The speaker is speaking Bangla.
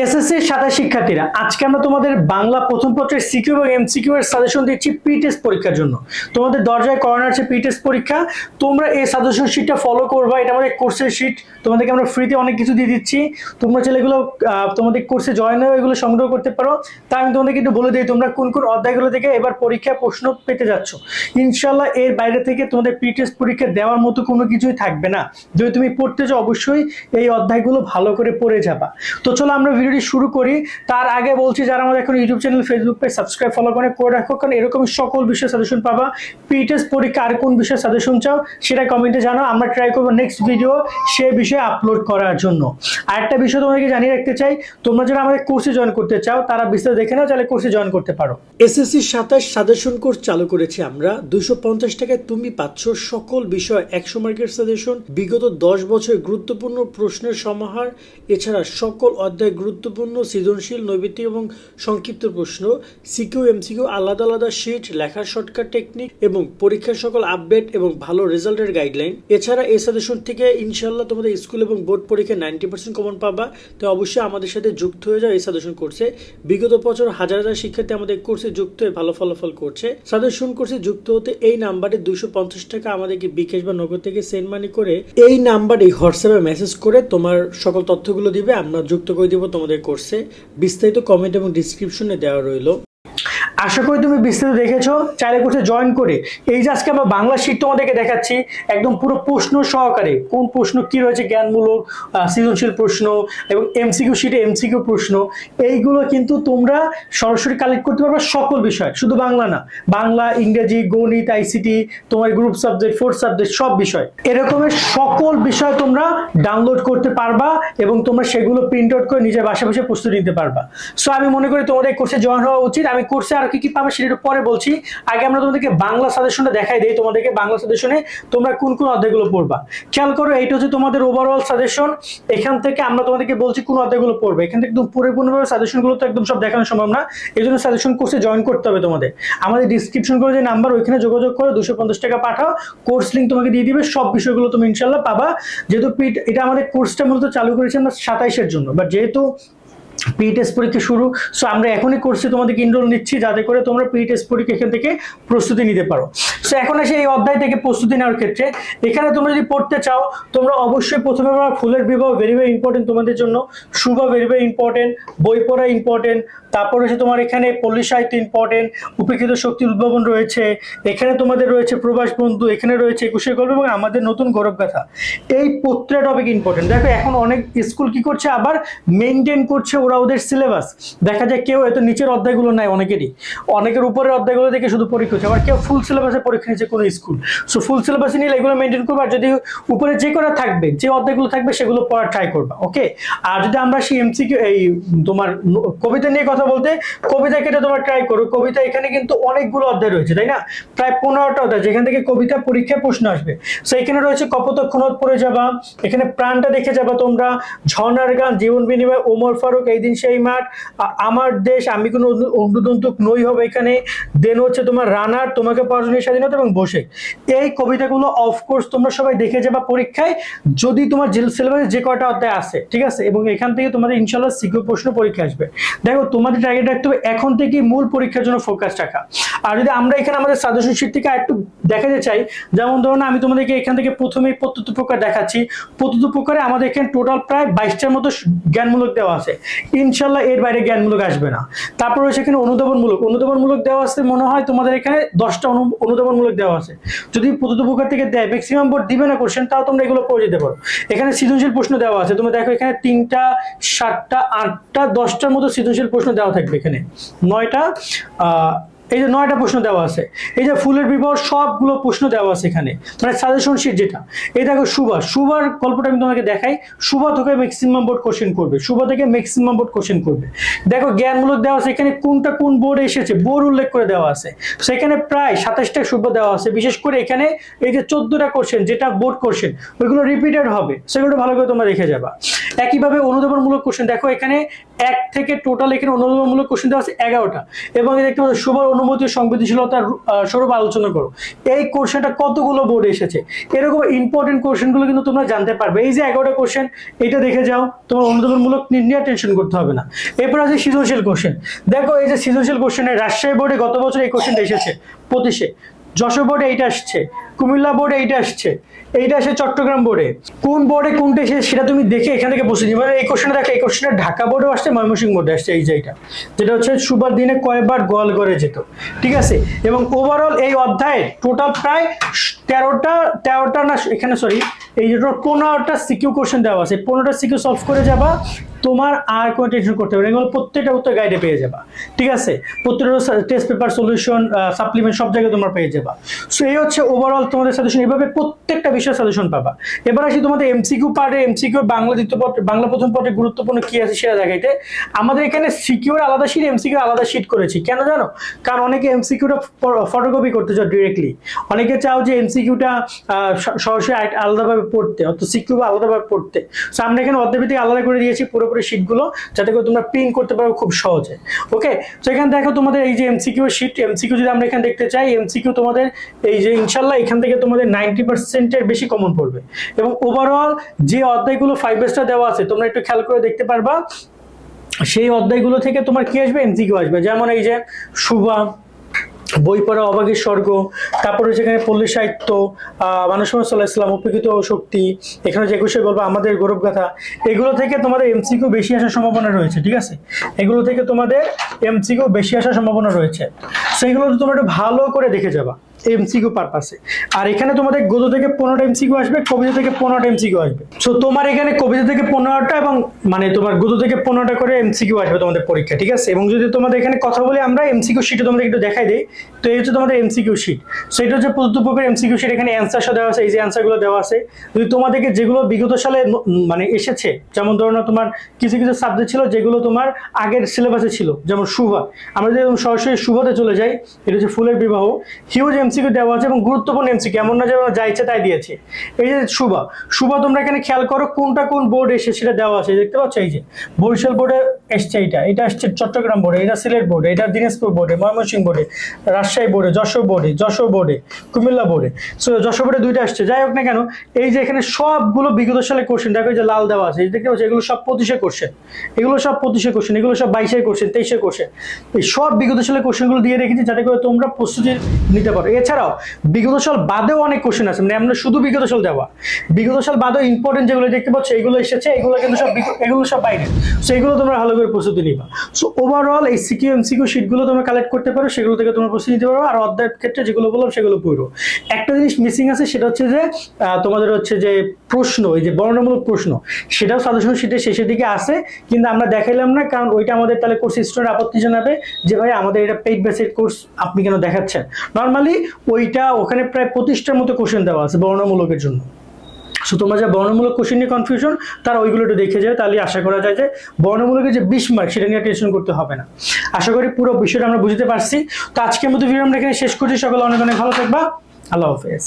এসএসসি সাথে শিক্ষার্থীরা আজকে আমরা তোমাদের বাংলা প্রথম পত্রের সিকিউ এবং এমসিকিউ এর সাজেশন দিচ্ছি প্রি টেস্ট পরীক্ষার জন্য। তোমাদের দরজায় করানো আছে প্রি টেস্ট পরীক্ষা। তোমরা এই সাজেশন শিটটা ফলো করবা, এটা আমাদের কোর্সের শিট। তোমাদেরকে আমরা ফ্রিতে অনেক কিছু দিয়ে দিচ্ছি, তোমরা চাইলে এগুলো তোমাদের কোর্সে জয়েন হয়ে এগুলো সংগ্রহ করতে পারো। তাই আমি তোমাদেরকে একটু বলে দিই তোমরা কোন কোন অধ্যায়গুলো থেকে এবার পরীক্ষায় প্রশ্ন পেতে যাচ্ছ। ইনশাল্লাহ এর বাইরে থেকে তোমাদের প্রি টেস্ট পরীক্ষা দেওয়ার মতো কোনো কিছুই থাকবে না। যদি তুমি পড়তে চাও অবশ্যই এই অধ্যায়গুলো ভালো করে পড়ে যাবা। তো চলো আমরা ভিডিওটি শুরু করি। তার আগে বলছি যারা আমাদের এখন YouTube channel Facebook page subscribe follow করে রাখো, কারণ এরকম সকল বিষয়ে সাজেশন পাবা। প্রি টেস্ট পরীক্ষা আর কোন বিষয়ে সাজেশন চাও সেটা কমেন্টে জানাও, আমরা ট্রাই করবো নেক্সট ভিডিও সে বিষয়ে আপলোড করার জন্য। আরেকটা বিষয় তোমাদেরকে জানিয়ে রাখতে চাই, তোমরা যারা আমাদের কোর্সে জয়েন করতে চাও তারা বিস্তারিত দেখে নাও, তাহলে কোর্সে জয়েন করতে পারো। এসএসসি 27 সাজেশন কোর্স চালু করেছি আমরা। 250 টাকায় তুমি পাচ্ছ সকল বিষয় 100 মার্কের সাজেশন, বিগত 10 বছরের গুরুত্বপূর্ণ প্রশ্নের সমাহার, এছাড়া সকল অধ্যায় গুরুত্বপূর্ণ সৃজনশীল, নৈবিত্তিক এবং সংক্ষিপ্ত প্রশ্ন, সিকিউ এমসিকিউ আলাদা আলাদা শিট, লেখার শর্টকাট টেকনিক এবং পরীক্ষার সকল আপডেট এবং ভালো রেজাল্টের গাইডলাইন। এছাড়া এই সাজেশন থেকে ইনশাল্লাহ তোমাদের স্কুল এবং বোর্ড পরীক্ষায় 90% কমন পাবা। তো অবশ্যই আমাদের সাথে যুক্ত হয়ে যাও এই সাজেশন কোর্সে। বিগত বছর হাজার হাজার শিক্ষার্থী আমাদের কোর্সে যুক্ত হয়ে ভালো ফলাফল করছে। সাজেশন কোর্সে যুক্ত হতে এই নাম্বারে 250 টাকা আমাদেরকে বিকাশ বা নগদ থেকে সেন্ড মানি করে এই নাম্বারে হোয়াটসঅ্যাপে মেসেজ করে তোমার সকল তথ্যগুলো দিবে, আমরা যুক্ত করে দিব তোমাদের কোর্সে। বিস্তারিত কমেন্ট এবং ডিসক্রিপশনে দেওয়া রইল। আশা করি তুমি বিস্তারিত দেখেছো, চাইলে কোর্সে জয়েন করে। এই যে আজকে আমরা বাংলা শিট তোমাদেরকে দেখাচ্ছি একদম পুরো প্রশ্ন সহকারে, কোন প্রশ্ন কি রয়েছে, জ্ঞানমূলক, সৃজনশীল প্রশ্ন এবং এমসিকিউ শিটে এমসিকিউ প্রশ্ন, এইগুলো কিন্তু তোমরা সরাসরি কালেক্ট করতে পারবে সকল বিষয়, শুধু বাংলা না, বাংলা, ইংরেজি, গণিত, আইসিটি, তোমার গ্রুপ সাবজেক্ট, ফোর্থ সাবজেক্ট, সব বিষয় এরকমের সকল বিষয় তোমরা ডাউনলোড করতে পারবা এবং তোমরা সেগুলো প্রিন্ট আউট করে নিজের বাসায় বসে প্রস্তুতি নিতে পারবা। সো আমি মনে করি তোমাদের কোর্সে জয়েন হওয়া উচিত। আমি কোর্সে আর কি কি পাবে সেটা একটু পরে বলছি, আগে আমরা তোমাদেরকে বাংলা সাজেশনটা দেখাই দেই। তোমাদেরকে বাংলা সাজেশনে তোমরা কোন কোন অধ্যায়গুলো পড়বা খেয়াল করো। এইটা হচ্ছে তোমাদের ওভারঅল সাজেশন। এখান থেকে আমরা তোমাদেরকে বলছি কোন অধ্যায়গুলো পড়বে। এখান থেকে একদম পরিপূর্ণভাবে সাজেশনগুলো তো একদম সব দেখানো সম্ভব না, এই জন্য সাজেশন কোর্সে জয়েন করতে হবে তোমাদের। আমাদের ডিসক্রিপশন করে যে নাম্বার, ওইখানে যোগাযোগ করে 250 টাকা পাঠাও, কোর্স লিঙ্ক তোমাকে দিয়ে দিবে। সব বিষয়গুলো তুমি ইনশাল্লাহ পাবা। যেহেতু এটা আমাদের কোর্সটা মূলত চালু করেছি আমরা 27-এর জন্য, বাট যেহেতু প্রি টেস্ট পরীক্ষা শুরু, সো আমরা এখনই কোর্সে তোমাদেরকে এনরোল নিচ্ছি যাতে করে তোমরা প্রি টেস্ট পরীক্ষা এখান থেকে প্রস্তুতি নিতে পারো। সো এখন আসে এই অধ্যায় থেকে প্রস্তুতি নেওয়ার ক্ষেত্রে, এখানে তোমরা যদি পড়তে চাও তোমরা অবশ্যই প্রথমে ফুলের বিবাহ ভেরি ভেরি ইম্পর্টেন্ট তোমাদের জন্য, শুভা ভেরি ভেরি ইম্পর্টেন্ট, বই পড়া ইম্পর্টেন্ট, তারপর হচ্ছে তোমার এখানে পল্লী সাহিত্য ইম্পর্টেন্ট, উপেক্ষিত শক্তির উদ্ভাবন রয়েছে, এখানে তোমাদের রয়েছে প্রবাস বন্ধু, এখানে রয়েছে 21-এর গল্প এবং আমাদের নতুন গৌরব গাথা। এই প্রত্যেকটা টপিক ইম্পর্টেন্ট। দেখো এখন অনেক স্কুল কি করছে, আবার মেনটেন করছে ওরা ওদের সিলেবাস। দেখা যায় কেউ এত নিচের অধ্যায়গুলো নেয়, অনেকের উপরের অধ্যায়গুলো দেখে শুধু পরীক্ষা হচ্ছে, আবার কেউ ফুল সিলেবাসে পরীক্ষা নিচ্ছে কোনো স্কুল। সো ফুল সিলেবাসে নিলে এগুলো মেনটেন করবে, আর যদি উপরে যে করা থাকবে, যে অধ্যায়গুলো থাকবে সেগুলো পড়ার ট্রাই করবা, ওকে। আর যদি আমরা সেই এমসিকিউ এই তোমার কবিতা নিয়ে কথা বলতে, কবিতা কেটে তোমার ট্রাই করো। কবিতা এখানে কিন্তু অনেকগুলো অধ্যায় রয়েছে, তাই না? প্রায় 15টা অধ্যায় যেখান থেকে কবিতা পরীক্ষায় প্রশ্ন আসবে। সো এখানে রয়েছে কপোতক খুনদ পড়ে যাবা, এখানে প্রাণটা দেখে যাবা তোমরা, ঝর্ণার গান, জীবন বিনিময়, ওমর ফারুক, এই দিন সেই মাঠ, আমার দেশ, আমি কোনো অগ্নুদন্তক নই হবে এখানে। দেন হচ্ছে তোমার রানার, তোমাকে পড়াশোনার স্বাধীনতা এবং বসে। এই কবিতাগুলো অফকোর্স তোমরা সবাই দেখে যাবা পরীক্ষায়, যদি তোমার সিলেবাসে যে কয়টা অধ্যায় আছে, ঠিক আছে। এবং এখান থেকে তোমাদের ইনশাল্লাহ সিকিউ প্রশ্ন পরীক্ষা আসবে। দেখো তোমাদের টার্গেট রাখতে হবে এখন থেকে মূল পরীক্ষার জন্য ফোকাস রাখা। আর যদি আমরা এখানে আমাদের সাজেশন শিট থেকে একটু দেখাতে চাই, যেমন ধরুন আমি তোমাদেরকে এখান থেকে প্রথমেই প্রত্যুত্তর প্রকার দেখাচ্ছি। প্রত্যুত্তর প্রকারে আমাদের এখানে টোটাল প্রায় 22টার মতো জ্ঞানমূলক দেওয়া আছে, ইনশাল্লাহ এর বাইরে জ্ঞানমূলক আসবে না। তারপর রয়েছে এখানে অনুধাবনমূলক দেওয়া আছে, মনে হয় তোমাদের এখানে 10টা অনুধাবনমূলক দেওয়া আছে। যদি প্রত্যুত্তর প্রকার থেকে দেয়, ম্যাক্সিমাম বোর্ড দিবে না কোশ্চেন, তাও তোমরা এগুলো পড়ে যেতে পারো। এখানে সৃজনশীল প্রশ্ন দেওয়া আছে, তোমরা দেখো এখানে 3টা, 7টা, 8টা, 10টার মতো সৃজনশীল প্রশ্ন দেওয়া থাকবে। এখানে 9টা, এই যে 9টা প্রশ্ন দেওয়া আছে। এই যে ফুলের বিবাহ, সবগুলো প্রশ্ন দেওয়া আছে এখানে, মানে সাজেশন শিট যেটা। এই দেখো সুভার গল্পটা আমি তোমাকে দেখাই। সুভা থেকে ম্যাক্সিমাম বোর্ড কোশ্চেন করবে। দেখো জ্ঞানমূলক দেওয়া আছে, এখানে কোনটা কোন বোর্ডে এসেছে বোর্ড উল্লেখ করে দেওয়া আছে। সেখানে প্রায় 27টা সুভা দেওয়া আছে। বিশেষ করে এখানে এই যে 14টা কোশ্চেন যেটা বোর্ড কোশ্চেন, ওইগুলো রিপিটেড হবে, সেগুলো ভালো করে তোমরা দেখে যাবা। একইভাবে অনুধাবনমূলক কোশ্চেন দেখো এখানে এক থেকে টোটাল এখানে অনুধাবনমূলক কোশ্চেন দেওয়া আছে 11টা, এবং দেখতে পাচ্ছ সবার অনুমতি ও সংবেদনশীলতার স্বরূপ আলোচনা করো। এই কোশ্চেনটা কতগুলো বোর্ডে এসেছে, এরকম ইম্পর্টেন্ট কোশ্চেনগুলো কিন্তু তোমরা জানতে পারবে। এই যে 11টা কোশ্চেন, এটা দেখে যাও, তোমার অনুধাবনমূলক নিয়ে টেনশন করতে হবে না। এরপর আছে সৃজনশীল কোশ্চেন। দেখো এই যে সৃজনশীল কোশ্চেনে রাজশাহী বোর্ডে গত বছর এই কোশ্চেনটা এসেছে 25-এ, যশোর বোর্ডে এইটা আসছে, কুমিল্লা বোর্ডে এইটা আসছে, এইটা আসে চট্টগ্রাম বোর্ডে। কোন বোর্ডে কোনটা এসে সেটা তুমি দেখে এখান থেকে বসে দিবে। মানে এই কোশ্চেনটা দেখো, এই কোশ্চেনটা ঢাকা বোর্ডেও আসছে, ময়মনসিংহ বোর্ডে আসছে। এই যে এটা যেটা হচ্ছে সুবার দিনে কয়বার গোয়াল করে যেত, ঠিক আছে। এবং ওভারঅল এই অধ্যায়ে টোটাল প্রায় 13টা না, এখানে সরি, এই যে 15টা সিকিউ কোশ্চেন দেওয়া আছে। 15টা সিকিউ সলভ করে যাবা, তোমার আর কোনো টেনশন করতে হবে না। এগুলো প্রত্যেকটা উত্তর গাইডে পেয়ে যাবা, ঠিক আছে। প্রত্যেকটা টেস্ট পেপার, সলিউশন, সাপ্লিমেন্ট সব জায়গায় তোমরা পেয়ে যাবা। সো এই হচ্ছে ওভারঅল তোমাদের সাজেশন, এইভাবে প্রত্যেকটা বিষয়ের সাজেশন পাবা। এবার আসি তোমাদের এমসিকিউ পার্টে। এমসিকিউ বাংলা দ্বিতীয় পত্র, বাংলা প্রথম পত্রে গুরুত্বপূর্ণ কি আছে সেটা দেখাইতে আমাদের এখানে সিকিউর আলাদা শিট, এমসিকিউ আলাদা শিট করেছি। কেন জানো? কারণ অনেকে এমসিকিউটা ফটোকপি করতে চাও ডিরেক্টলি, অনেকে চাও যে এমসিকিউটা সরাসরি আলাদাভাবে পড়তে, অর্থাৎ সিকিউ আলাদাভাবে পড়তে। সো আমরা এখানে অধ্যায়ভিত্তিক আলাদা করে দিয়েছি পুরোপুরি শিটগুলো, যাতে করে তোমরা প্রিন্ট করতে পারো খুব সহজে। ওকে, তো এখানে দেখো তোমাদের এই যে এমসিকিউ শিট, এমসিকিউ যদি আমরা এখানে দেখতে চাই, এমসিকিউ তোমাদের এই যে ইনশাল্লাহ এখান থেকে তোমাদের 90%-এর বেশি কমন পড়বে। এবং ওভারঅল যে অধ্যায়গুলো 5 স্টার দেওয়া আছে, তোমরা একটু খেয়াল করে দেখতে পারবা, সেই অধ্যায়গুলো থেকে তোমার কি আসবে? এমসিকিউ আসবে। যেমন এই যে সুবা, বই পড়া, অবাগের স্বর্গ, তারপরে সেখানে পল্লী সাহিত্য, মানুষ মোহাম্মদ সাল্লাল্লাহু আলাইহি ওয়াসাল্লাম, উপকৃত শক্তি, এখানে যে 21 গল্প, আমাদের গৌরব গাথা, এগুলো থেকে তোমাদের এমসিকিউ বেশি আসার সম্ভাবনা রয়েছে, ঠিক আছে। এগুলো থেকে তোমাদের এমসিকিউ বেশি আসার সম্ভাবনা রয়েছে, সেইগুলো তোমরা একটু ভালো করে দেখে যাবা এমসিকিউ পারপাসে। আর এখানে তোমাদের গদ্য থেকে 15টা এমসিকিউ আসবে, কবিতা থেকে 15টা এমসিকিউ আসবে। সো তোমার এখানে কবিতা থেকে 15টা এবং মানে তোমার গদ্য থেকে 15টা করে এমসিকিউ আসবে তোমাদের পরীক্ষা, ঠিক আছে। এবং যদি তোমাদের এখানে কথা বলি আমরা, এমসিকিউ শিটে তোমাদের একটু দেখাই দেই। তো এই হচ্ছে তোমাদের এমসিকিউ শিট। সো এটা হচ্ছে প্রত্যেক এমসিকিউ শিট, এখানে অ্যান্সার দেওয়া আছে, এই যে অ্যান্সারগুলো দেওয়া আছে। যদি তোমাদেরকে যেগুলো বিগত সালে মানে এসেছে, যেমন ধরো না তোমার কিছু কিছু সাবজেক্ট ছিল যেগুলো তোমার আগের সিলেবাসে ছিল, যেমন শুভা, আমরা যদি সরাসরি শুভতে চলে যাই, এটা হচ্ছে ফুলের বিবাহ, হিউজ এমসিকিউ দেওয়া আছে এবং গুরুত্বপূর্ণ এমসিকিউ, এমন না যে যা ইচ্ছে তাই দিয়েছে। এই যে শুভা, শুভা তোমরা এখানে খেয়াল করো কোনটা কোন বোর্ড এসে সেটা দেওয়া আছে, দেখতে পাচ্ছ। এই যে বরিশাল বোর্ডে এসছে, এটা আসছে চট্টগ্রাম বোর্ডে, এটা সিলেট বোর্ডে, এটা দিনাজপুর বোর্ডে, ময়মনসিংহ বোর্ডে, রাজশাহী বোর্ডে, যশোর বোর্ডে, কুমিল্লা বোর্ডে। সো যশোর বোর্ডে 2টা আসছে। যাই হোক না কেন, এই যে এখানে সবগুলো বিগত সালে কোশ্চেন, দেখো এই যে লাল দেওয়া আছে, দেখতে পাচ্ছ, এগুলো সব 25 কোশ্চেন, এগুলো সব 25 কোশ্চেন, এগুলো সব 22 কোশ্চেন, 23 কোশ্চেন। এই সব বিগত সালে কোশ্চেনগুলো দিয়ে রেখেছি যাতে করে তোমরা প্রস্তুতি নিতে পারো। এছাড়াও বিগত সাল বাদেও অনেক কোশ্চেন আছে, মানে আমরা শুধু বিগত সাল দেওয়া, বিগত সাল বাদেও ইম্পর্টেন্ট যেগুলো দেখতে পাচ্ছ এগুলো এসেছে, এগুলো কিন্তু সব এগুলো সব বাইরে। সো এগুলো তোমরা ভালো করে প্রস্তুতি নিবা। সো ওভারঅল এই সিকিউ এমসিকিউ শিটগুলো তোমরা কালেক্ট করতে পারো, সেগুলো থেকে তোমরা প্রস্তুতি নিতে পারো। আর অধ্যায়ের ক্ষেত্রে যেগুলো বললাম সেগুলো পড়ো। একটা জিনিস মিসিং আছে, সেটা হচ্ছে যে তোমাদের হচ্ছে যে প্রশ্ন, এই যে বর্ণনামূলক প্রশ্ন, সেটাও সাজেশন শিটের শেষের দিকে আছে, কিন্তু আমরা দেখাইলাম না, কারণ ওইটা আমাদের তাহলে কোর্স স্টুডেন্ট আপত্তি জানাবে যে ভাই আমাদের এটা পেইড বেসিক কোর্স, আপনি কেন দেখাচ্ছেন। নর্মালি ওইটা ওখানে প্রায় 25টার মতো কোশ্চেন দেওয়া আছে বর্ণনামূলকের জন্য। সো তোমরা যা বর্ণমূলক কোশ্চেন নিয়ে কনফিউশন, তারা ওইগুলো একটু দেখে যায়, তাহলে আশা করা যায় যে বর্ণমূলকের যে 20 মার্ক সেটা নিয়ে টেনশন করতে হবে না। আশা করি পুরো বিষয়টা আমরা বুঝতে পারছি। তো আজকের মতো ভিডিও আমরা এখানে শেষ করছি। সকলে অনেক অনেক ভালো থাকবা। আল্লাহ হাফেজ।